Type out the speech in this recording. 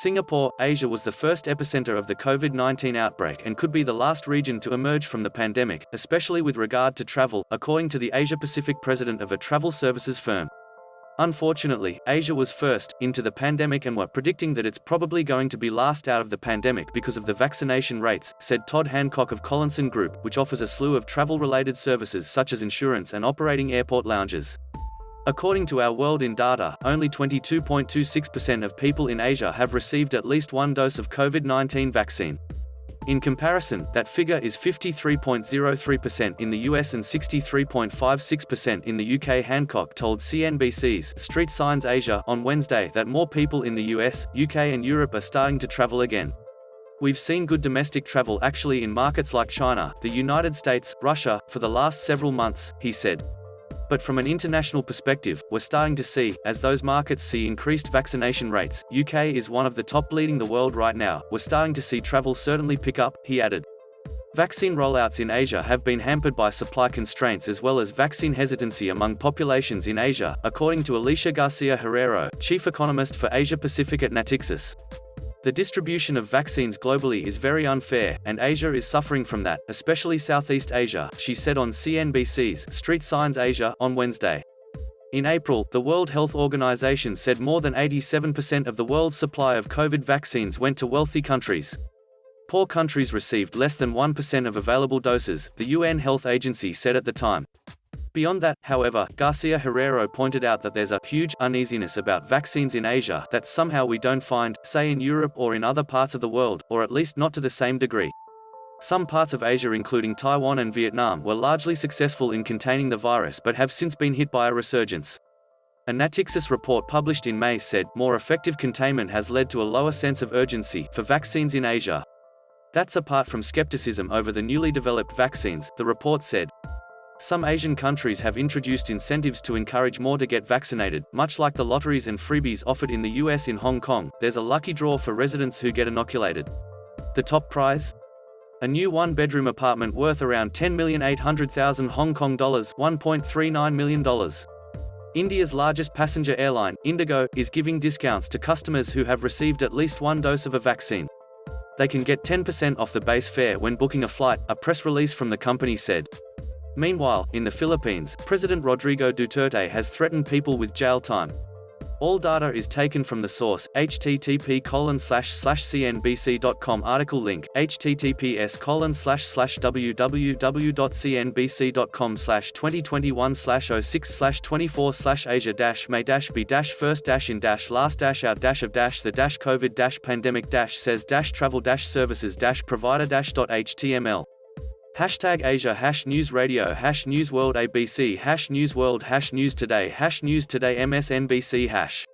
Singapore, Asia was the first epicenter of the COVID-19 outbreak and could be the last region to emerge from the pandemic, especially with regard to travel, according to the Asia-Pacific president of a travel services firm. Unfortunately, Asia was first into the pandemic and we're predicting that it's probably going to be last out of the pandemic because of the vaccination rates, said Todd Hancock of Collinson Group, which offers a slew of travel-related services such as insurance and operating airport lounges. According to Our World in Data, only 22.26% of people in Asia have received at least one dose of COVID-19 vaccine. In comparison, that figure is 53.03% in the US and 63.56% in the UK. Hancock told CNBC's Street Signs Asia on Wednesday that more people in the US, UK and Europe are starting to travel again. We've seen good domestic travel actually in markets like China, the United States, Russia, for the last several months, he said. But from an international perspective, we're starting to see, as those markets see increased vaccination rates, UK is one of the top leading the world right now, we're starting to see travel certainly pick up, he added. Vaccine rollouts in Asia have been hampered by supply constraints as well as vaccine hesitancy among populations in Asia, according to Alicia Garcia Herrero, chief economist for Asia Pacific at Natixis. The distribution of vaccines globally is very unfair, and Asia is suffering from that, especially Southeast Asia, she said on CNBC's Street Signs Asia on Wednesday. In April, the World Health Organization said more than 87% of the world's supply of COVID vaccines went to wealthy countries. Poor countries received less than 1% of available doses, the UN Health Agency said at the time. Beyond that, however, Garcia Herrero pointed out that there's a huge uneasiness about vaccines in Asia that somehow we don't find, say in Europe or in other parts of the world, or at least not to the same degree. Some parts of Asia including Taiwan and Vietnam were largely successful in containing the virus but have since been hit by a resurgence. A Natixis report published in May said, more effective containment has led to a lower sense of urgency for vaccines in Asia. That's apart from skepticism over the newly developed vaccines, the report said. Some Asian countries have introduced incentives to encourage more to get vaccinated, much like the lotteries and freebies offered in the US. In Hong Kong, there's a lucky draw for residents who get inoculated. The top prize? A new one-bedroom apartment worth around 10,800,000 Hong Kong dollars, $1.39 million. India's largest passenger airline, Indigo, is giving discounts to customers who have received at least one dose of a vaccine. They can get 10% off the base fare when booking a flight, a press release from the company said. Meanwhile, in the Philippines, President Rodrigo Duterte has threatened people with jail time. All data is taken from the source, http://cnbc.com article link, https://www.cnbc.com/2021/06/24/asia-may-be-first-in-last-in-the-covid-pandemic-says-travel-services-provide-.html #Asia #NewsWorld ABC #NewsWorld #News Today #News Today MSNBC #